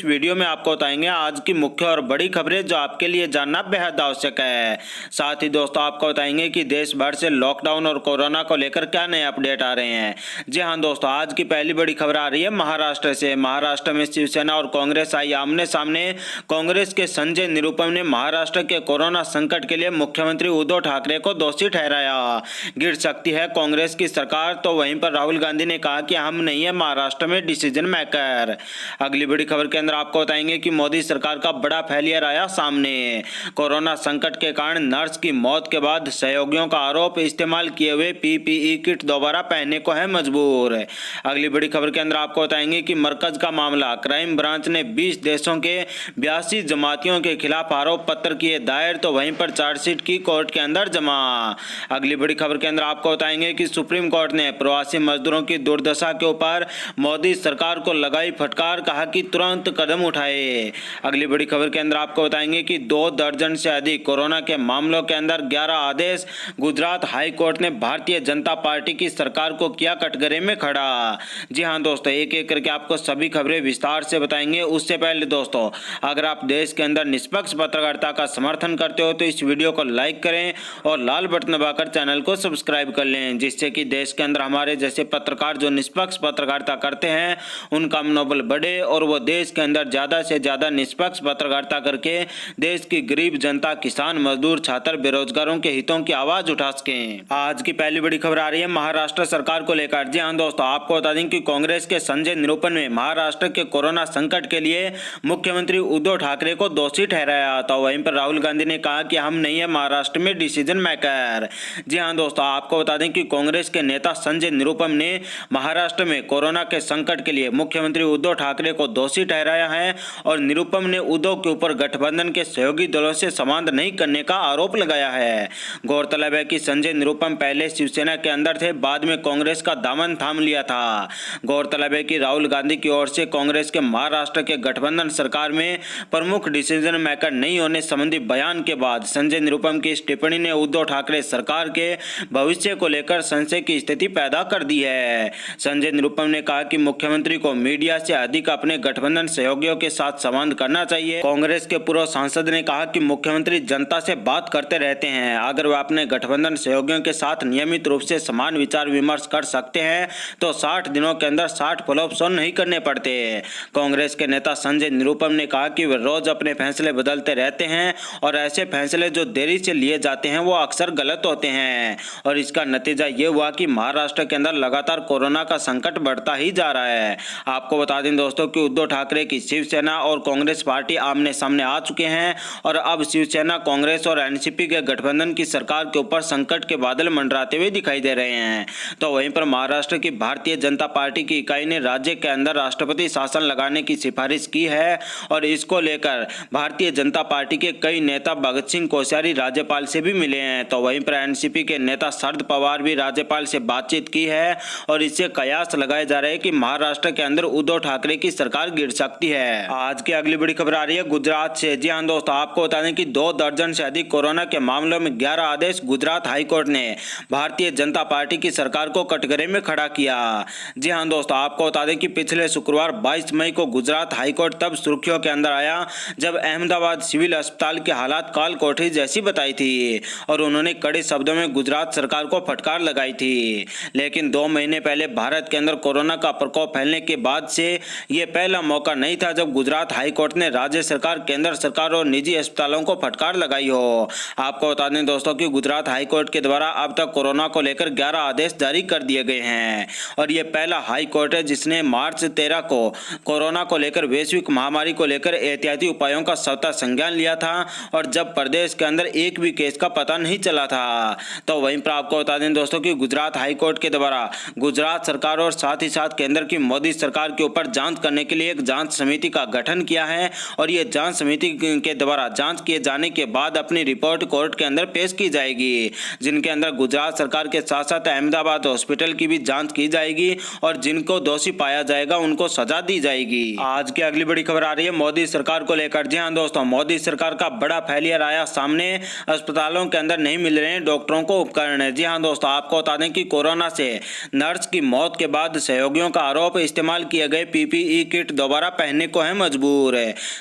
इस वीडियो में आपको बताएंगे आज की मुख्य और बड़ी खबरें जो आपके लिए जानना बेहद आवश्यक है। साथ ही दोस्तों आपको बताएंगे कि देश भर से लॉकडाउन और कोरोना को लेकर क्या नए अपडेट आ रहे हैं। जी हां दोस्तों, आज की पहली बड़ी खबर आ रही है महाराष्ट्र से। महाराष्ट्र में शिवसेना और कांग्रेस आई आमने सामने। कांग्रेस के संजय निरुपम ने महाराष्ट्र के कोरोना संकट के लिए मुख्यमंत्री उद्धव ठाकरे को दोषी ठहराया। गिर सकती है कांग्रेस की सरकार, तो वहीं पर राहुल गांधी ने कहा कि हम नहीं है महाराष्ट्र में डिसीजन मेकर। अगली बड़ी खबर के अंदर आपको बताएंगे कि मोदी सरकार का बड़ा फेलियर आया सामने। कोरोना संकट के कारण नर्स की मौत के बाद सहयोगियों का आरोप, इस्तेमाल किए हुए पीपीई किट दोबारा पहनने को है मजबूर। अगली बड़ी खबर के अंदर आपको बताएंगे कि मरकज का मामला, क्राइम ब्रांच ने 20 देशों के 82 जमातियों के खिलाफ आरोप पत्र किए दायर, तो वहीं पर चार्जशीट की कोर्ट के अंदर जमा। अगली बड़ी खबर के अंदर आपको बताएंगे कि सुप्रीम कोर्ट ने प्रवासी मजदूरों की दुर्दशा के ऊपर मोदी सरकार को लगाई फटकार, कहा कि तुरंत कदम उठाए। अगली बड़ी खबर के अंदर आपको बताएंगे कि 2 दर्जन से अधिक कोरोना के मामलों के अंदर 11 आदेश। गुजरात हाई कोर्ट ने भारतीय जनता पार्टी की सरकार को किया कटघरे में खड़ा। जी हां दोस्तों, एक एक करके आपको सभी खबरें विस्तार से बताएंगे। उससे पहले दोस्तों, अगर आप देश के अंदर निष्पक्ष पत्रकारिता का समर्थन करते हो तो इस वीडियो को लाइक करें और लाल बटन दबाकर चैनल को सब्सक्राइब कर लें, जिससे कि देश के अंदर हमारे जैसे पत्रकार जो निष्पक्ष पत्रकारिता करते हैं उनका मनोबल बढ़े और वो देश के अंदर ज्यादा से ज्यादा निष्पक्ष पत्रकारिता करके देश की गरीब जनता, किसान, मजदूर, छात्र, बेरोजगारों के हितों की आवाज उठा सकें। आज की पहली बड़ी खबर आ रही है महाराष्ट्र सरकार को लेकर। जी हां दोस्तों, आपको बता दें कि कांग्रेस के संजय निरुपम ने महाराष्ट्र के कोरोना संकट के लिए मुख्यमंत्री उद्धव ठाकरे को दोषी ठहराया, तो वहीं पर राहुल गांधी ने कहा कि हम नहीं है महाराष्ट्र में डिसीजन मेकर। जी हां दोस्तों, आपको बता दें कि कांग्रेस के नेता संजय निरुपम ने महाराष्ट्र में कोरोना के संकट के लिए मुख्यमंत्री उद्धव ठाकरे को दोषी ठहराया है और निरुपम ने उद्धव के ऊपर गठबंधन के सहयोगी दलों से संवाद नहीं करने का आरोप लगाया है। गौरतलब है कि संजय निरुपम पहले शिवसेना के अंदर थे, बाद में कांग्रेस का दामन थाम लिया था। गौरतलब है कि राहुल गांधी की ओर से कांग्रेस के महाराष्ट्र के गठबंधन सरकार में प्रमुख डिसीजन मेकर नहीं होने संबंधी बयान के बाद संजय निरुपम की इस टिप्पणी ने उद्धव ठाकरे सरकार के भविष्य को लेकर संशय की स्थिति पैदा कर दी है। संजय निरुपम ने कहा कि मुख्यमंत्री को मीडिया से अधिक अपने गठबंधन सहयोगियों के साथ संवाद करना चाहिए। कांग्रेस के पूर्व सांसद ने कहा कि मुख्यमंत्री जनता से बात करते रहते हैं, अगर वह अपने गठबंधन सहयोगियों के साथ नियमित रूप से समान विचार विमर्श कर सकते हैं तो 60 दिनों के अंदर 60 फ्लॉप शो नहीं करने पड़ते। कांग्रेस के नेता संजय निरुपम ने कहा कि वे रोज अपने फैसले बदलते रहते हैं और ऐसे फैसले जो देरी से लिए जाते हैं वो अक्सर गलत होते हैं और इसका नतीजा ये हुआ कि महाराष्ट्र के अंदर लगातार कोरोना का संकट बढ़ता ही जा रहा है। आपको बता दें दोस्तों कि उद्धव ठाकरे की शिवसेना और कांग्रेस पार्टी आमने सामने आ चुके हैं और अब शिवसेना, कांग्रेस और एनसीपी के गठबंधन की सरकार के ऊपर संकट के बादल मंडराते हुए दिखाई दे रहे हैं। तो वहीं पर महाराष्ट्र की भारतीय जनता पार्टी की इकाई ने राज्य के अंदर राष्ट्रपति शासन लगाने की सिफारिश की है और इसको लेकर भारतीय जनता पार्टी के कई नेता भगत सिंह कोश्यारी राज्यपाल से भी मिले हैं। तो वहीं पर एनसीपी के नेता शरद पवार भी राज्यपाल से बातचीत की है और इससे कयास लगाए जा रहे हैं कि महाराष्ट्र के अंदर उद्धव ठाकरे की सरकार गिर सकती है। आज की अगली बड़ी खबर आ रही है गुजरात से। जी हां दोस्तों, आपको बता दें कि 2 दर्जन से अधिक कोरोना के मामलों में 11 आदेश। गुजरात हाईकोर्ट ने भारतीय जनता पार्टी की सरकार को कटघरे में खड़ा किया। जी हां दोस्तों, आपको बता दें कि पिछले शुक्रवार 22 मई को गुजरात हाईकोर्ट तब सुर्खियों के अंदर आया जब अहमदाबाद सिविल अस्पताल की हालात काल कोठरी जैसी बताई थी और उन्होंने कड़े शब्दों में गुजरात सरकार को फटकार लगाई थी। लेकिन 2 महीने पहले भारत के अंदर कोरोना का प्रकोप फैलने के बाद से यह पहला मौका नहीं था जब गुजरात हाईकोर्ट ने राज्य सरकार, केंद्र सरकार और निजी अस्पतालों को फटकार लगाई हो। आपको बता दें दोस्तों कि गुजरात हाईकोर्ट के द्वारा अब तक कोरोना को लेकर 11 आदेश जारी कर दिए गए हैं और यह पहला हाईकोर्ट है जिसने मार्च 13 को कोरोना को लेकर वैश्विक महामारी को लेकर एहतियाती उपायों का स्वतः संज्ञान लिया था और जब प्रदेश के अंदर एक भी केस का पता नहीं चला था। तो वहीं पर आपको बता दें दोस्तों कि गुजरात हाईकोर्ट के द्वारा गुजरात सरकार और साथ ही साथ केंद्र की मोदी सरकार के ऊपर जांच करने के लिए एक जांच समिति का गठन किया है और ये जांच समिति के द्वारा जांच किए जाने के बाद अपनी रिपोर्ट कोर्ट के अंदर पेश की जाएगी, जिनके अंदर गुजरात सरकार के साथ साथ अहमदाबाद हॉस्पिटल की भी जांच की जाएगी और जिनको दोषी पाया जाएगा उनको सजा दी जाएगी। आज की अगली बड़ी खबर आ रही है मोदी सरकार को लेकर। जी हां दोस्तों, मोदी सरकार का बड़ा फेलियर आया सामने। अस्पतालों के अंदर नहीं मिल रहे हैं डॉक्टरों को उपकरण। जी हां दोस्तों, आपको बता दें कि कोरोना से नर्स की मौत के बाद सहयोगियों का आरोप, इस्तेमाल किए गए पीपीई किट दोबारा कहने को है मजबूर।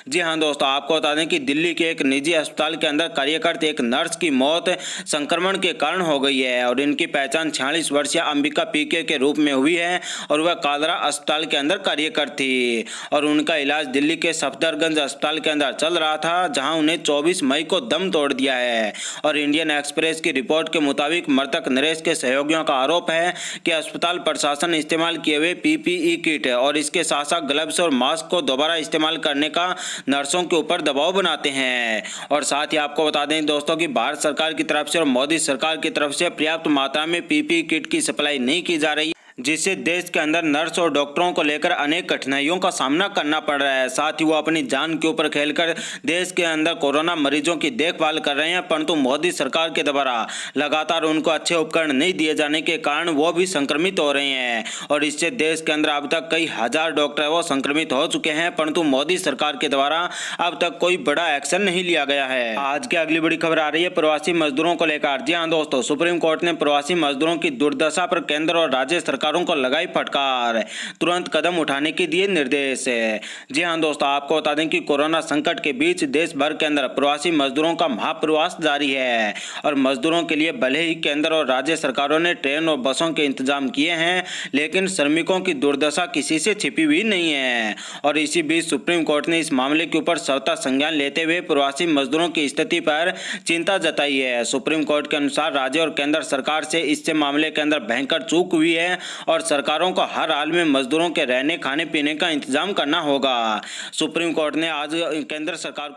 जी हाँ दोस्तों, आपको बता दें कि दिल्ली के एक निजी अस्पताल के अंदर कार्यरत एक नर्स की मौत संक्रमण के कारण हो गई है और इनकी पहचान 46 वर्षीय अंबिका पीके के रूप में हुई है और वह कालरा अस्पताल के अंदर कार्यरत थी और उनका इलाज दिल्ली के सफदरगंज अस्पताल के अंदर चल रहा था, जहां उन्हें 24 मई को दम तोड़ दिया है। और इंडियन एक्सप्रेस की रिपोर्ट के मुताबिक मृतक नरेश के सहयोगियों का आरोप है कि अस्पताल प्रशासन इस्तेमाल किए हुए पीपीई किट और इसके साथ साथ ग्लव्स और मास्क को दोबारा इस्तेमाल करने का नर्सों के ऊपर दबाव बनाते हैं। और साथ ही आपको बता दें दोस्तों कि भारत सरकार की तरफ से और मोदी सरकार की तरफ से पर्याप्त मात्रा में पीपीई किट की सप्लाई नहीं की जा रही, जिससे देश के अंदर नर्स और डॉक्टरों को लेकर अनेक कठिनाइयों का सामना करना पड़ रहा है। साथ ही वो अपनी जान के ऊपर खेलकर देश के अंदर कोरोना मरीजों की देखभाल कर रहे हैं, परंतु मोदी सरकार के द्वारा लगातार उनको अच्छे उपकरण नहीं दिए जाने के कारण वो भी संक्रमित हो रहे हैं और इससे देश के अंदर अब तक कई हजार डॉक्टर वो संक्रमित हो चुके हैं, परंतु मोदी सरकार के द्वारा अब तक कोई बड़ा एक्शन नहीं लिया गया है। आज की अगली बड़ी खबर आ रही है प्रवासी मजदूरों को लेकर। जी हाँ दोस्तों, सुप्रीम कोर्ट ने प्रवासी मजदूरों की दुर्दशा पर केंद्र और राज्य सरकार को लगाई फटकार, तुरंत कदम उठाने के दिए निर्देश। जी हां दोस्तों, आपको बता दें कि कोरोना संकट के बीच देश भर के अंदर प्रवासी मजदूरों का महाप्रवास जारी है और मजदूरों के लिए भले ही केंद्र और राज्य सरकारों ने ट्रेन और बसों के इंतजाम किए हैं, लेकिन श्रमिकों की दुर्दशा किसी से छिपी हुई नहीं है। और इसी बीच सुप्रीम कोर्ट ने इस मामले के ऊपर स्वतः संज्ञान लेते हुए प्रवासी मजदूरों की स्थिति पर चिंता जताई है। सुप्रीम कोर्ट के अनुसार राज्य और केंद्र सरकार से इससे मामले के अंदर भयंकर चूक हुई है और सरकारों को हर हाल में मजदूरों के रहने खाने पीने का इंतजाम करना होगा। सुप्रीम कोर्ट ने आज केंद्र सरकार